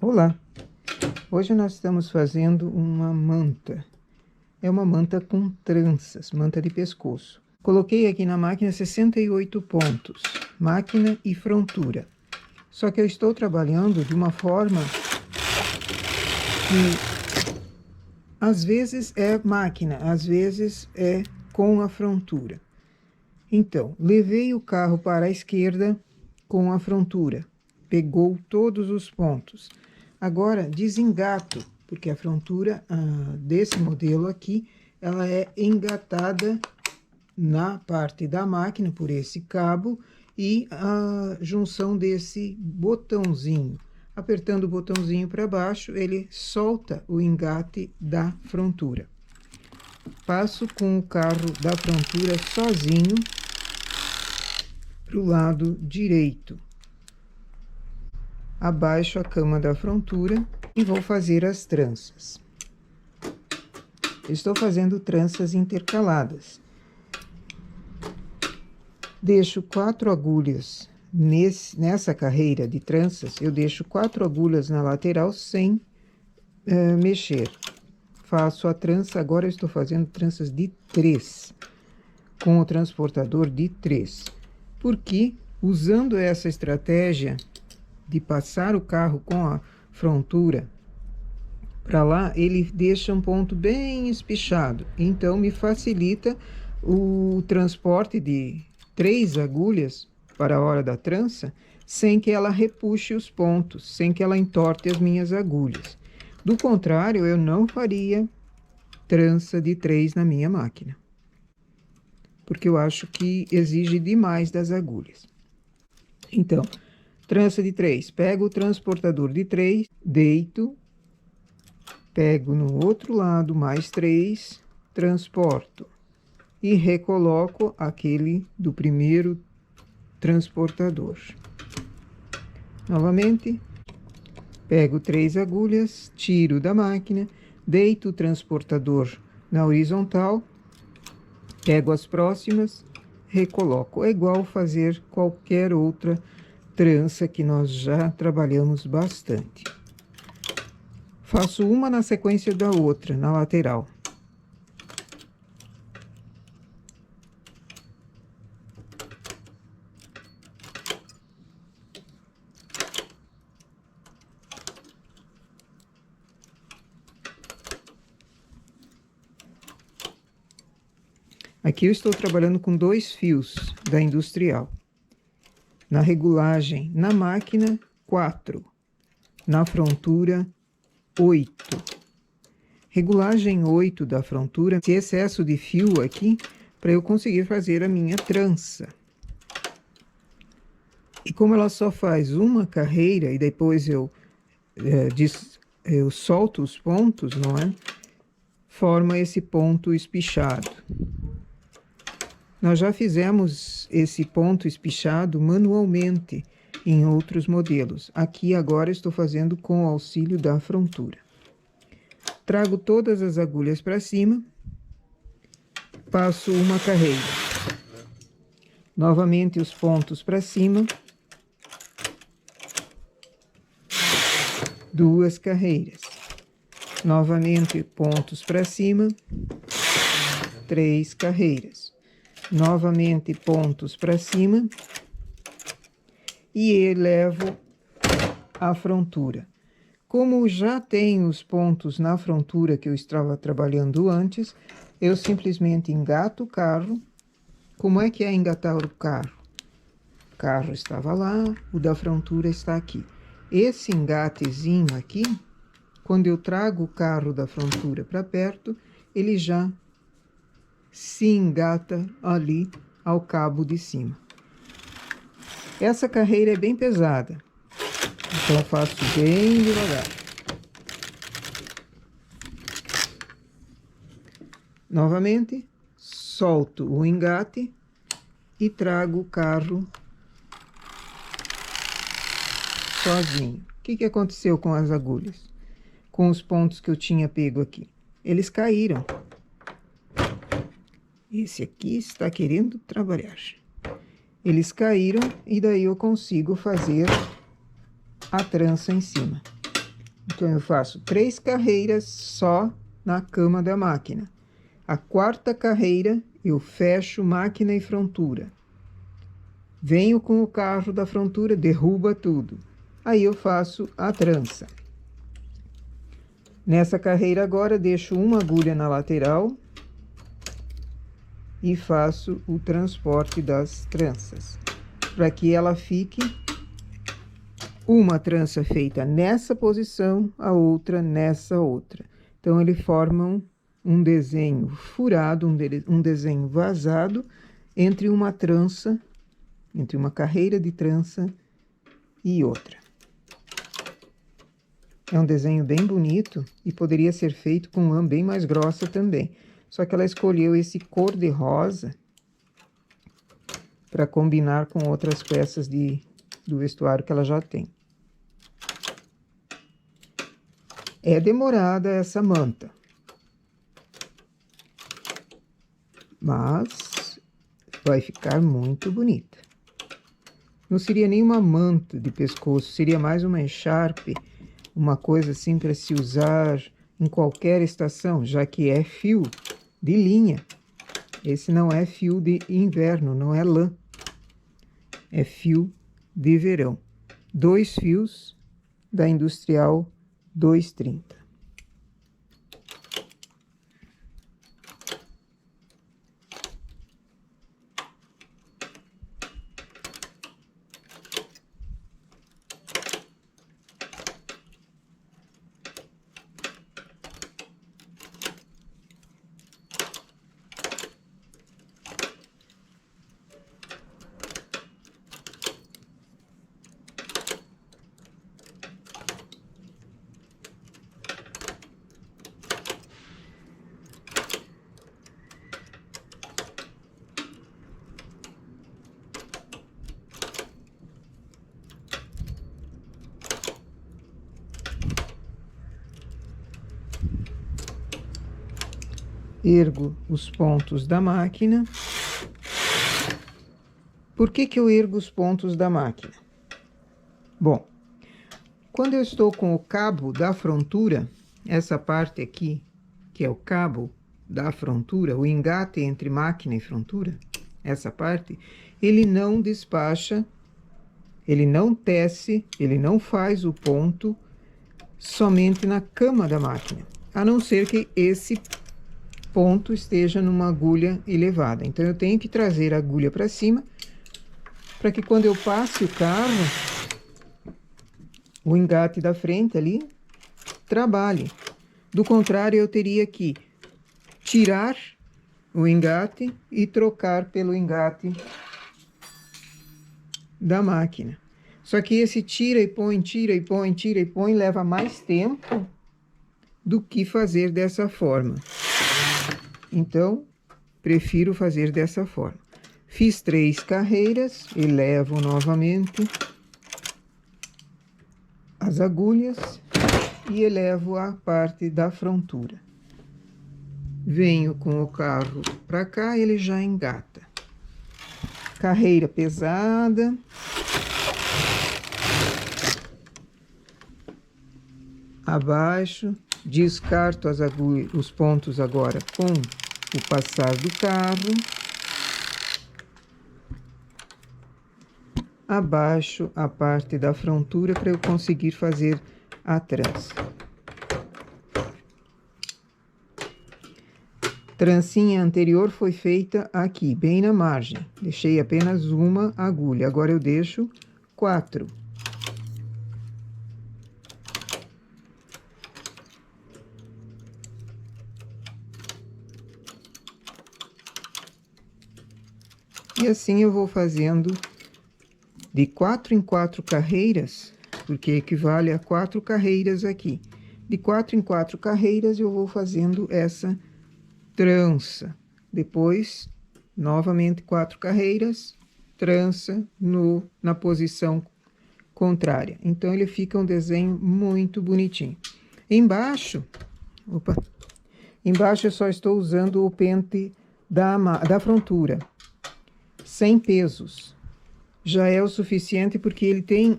Olá! Hoje nós estamos fazendo uma manta. É uma manta com tranças, manta de pescoço. Coloquei aqui na máquina 68 pontos, máquina e frontura. Só que eu estou trabalhando de uma forma que às vezes é máquina, às vezes é com a frontura. Então, levei o carro para a esquerda com a frontura. Pegou todos os pontos. Agora, desengato, porque a frontura desse modelo aqui, ela é engatada na parte da máquina por esse cabo e a junção desse botãozinho. Apertando o botãozinho para baixo, ele solta o engate da frontura. Passo com o carro da frontura sozinho para o lado direito. Abaixo a cama da frontura e vou fazer as tranças. Estou fazendo tranças intercaladas. Deixo 4 agulhas nessa carreira de tranças, eu deixo 4 agulhas na lateral sem mexer. Faço a trança, agora eu estou fazendo tranças de 3, com o transportador de 3. Porque, usando essa estratégia de passar o carro com a frontura para lá, ele deixa um ponto bem espichado. Então, me facilita o transporte de 3 agulhas para a hora da trança, sem que ela repuxe os pontos, sem que ela entorte as minhas agulhas. Do contrário, eu não faria trança de 3 na minha máquina, porque eu acho que exige demais das agulhas. Então, trança de 3, pego o transportador de 3, deito, pego no outro lado mais 3, transporto e recoloco aquele do primeiro transportador. Novamente, pego 3 agulhas, tiro da máquina, deito o transportador na horizontal, pego as próximas, recoloco. É igual fazer qualquer outra trança que nós já trabalhamos bastante. Faço uma na sequência da outra, na lateral. Aqui eu estou trabalhando com 2 fios da industrial. Na regulagem, na máquina, 4. Na frontura, 8. Regulagem 8 da frontura, esse excesso de fio aqui, para eu conseguir fazer a minha trança. E como ela só faz uma carreira e depois eu solto os pontos, não é? Forma esse ponto espichado. Nós já fizemos esse ponto espichado manualmente em outros modelos. Aqui agora estou fazendo com o auxílio da frontura. Trago todas as agulhas para cima, passo uma carreira. Novamente os pontos para cima. 2 carreiras. Novamente pontos para cima. 3 carreiras. Novamente pontos para cima e elevo a frontura. Como já tenho os pontos na frontura que eu estava trabalhando antes, eu simplesmente engato o carro. Como é que é engatar o carro? O carro estava lá, o da frontura está aqui. Esse engatezinho aqui, quando eu trago o carro da frontura para perto, ele já se engata ali ao cabo de cima. Essa carreira é bem pesada, então eu faço bem devagar. Novamente, solto o engate e trago o carro sozinho. O que aconteceu com as agulhas? Com os pontos que eu tinha pego aqui? Eles caíram. Esse aqui está querendo trabalhar. Eles caíram e daí eu consigo fazer a trança em cima. Então, eu faço 3 carreiras só na cama da máquina. A quarta carreira, eu fecho máquina e frontura. Venho com o carro da frontura, derruba tudo. Aí eu faço a trança. Nessa carreira agora, deixo uma agulha na lateral e faço o transporte das tranças, para que ela fique uma trança feita nessa posição, a outra nessa outra. Então, eles formam um desenho furado, um desenho vazado entre uma trança, entre uma carreira de trança e outra. É um desenho bem bonito e poderia ser feito com lã bem mais grossa também. Só que ela escolheu esse cor de rosa para combinar com outras peças do vestuário que ela já tem. É demorada essa manta, mas vai ficar muito bonita. Não seria nem uma manta de pescoço, seria mais uma echarpe, uma coisa assim para se usar em qualquer estação, já que é fio de linha. Esse não é fio de inverno, não é lã. É fio de verão. 2 fios da Industrial 230. Ergo os pontos da máquina. Por que eu ergo os pontos da máquina? Bom, quando eu estou com o cabo da frontura, essa parte aqui, que é o cabo da frontura, o engate entre máquina e frontura, essa parte, ele não despacha, ele não tece, ele não faz o ponto somente na cama da máquina, a não ser que esse ponto esteja numa agulha elevada. Então, eu tenho que trazer a agulha para cima, para que quando eu passe o carro, o engate da frente ali trabalhe. Do contrário, eu teria que tirar o engate e trocar pelo engate da máquina. Só que esse tira e põe, tira e põe, tira e põe, leva mais tempo do que fazer dessa forma. Então, prefiro fazer dessa forma. Fiz 3 carreiras, elevo novamente as agulhas e elevo a parte da frontura. Venho com o carro para cá, ele já engata. Carreira pesada. Abaixo, descarto as agulhas, os pontos agora com o passar do carro. Abaixo a parte da frontura para eu conseguir fazer a trança. Trancinha anterior foi feita aqui, bem na margem. Deixei apenas uma agulha, agora eu deixo 4. E assim eu vou fazendo de 4 em 4 carreiras, porque equivale a 4 carreiras aqui. De 4 em 4 carreiras eu vou fazendo essa trança. Depois, novamente 4 carreiras, trança na posição contrária. Então, ele fica um desenho muito bonitinho. Embaixo, embaixo eu só estou usando o pente da frontura. Sem pesos. Já é o suficiente porque ele tem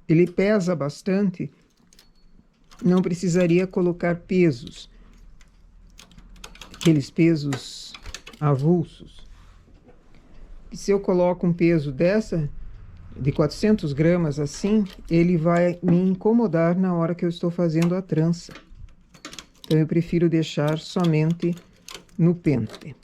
ele pesa bastante não precisaria colocar pesos, aqueles pesos avulsos. E se eu coloco um peso de 400 gramas assim, ele vai me incomodar na hora que eu estou fazendo a trança. Então, eu prefiro deixar somente no pente.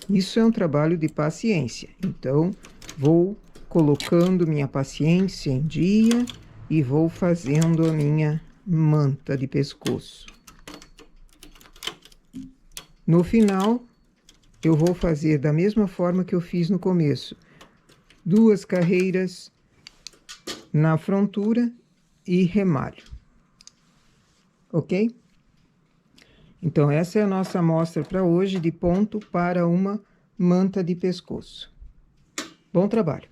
Isso é um trabalho de paciência. Então, vou colocando minha paciência em dia e vou fazendo a minha manta de pescoço. No final, eu vou fazer da mesma forma que eu fiz no começo. 2 carreiras na frontura e remalho. Ok? Então, essa é a nossa amostra para hoje de ponto para uma manta de pescoço. Bom trabalho!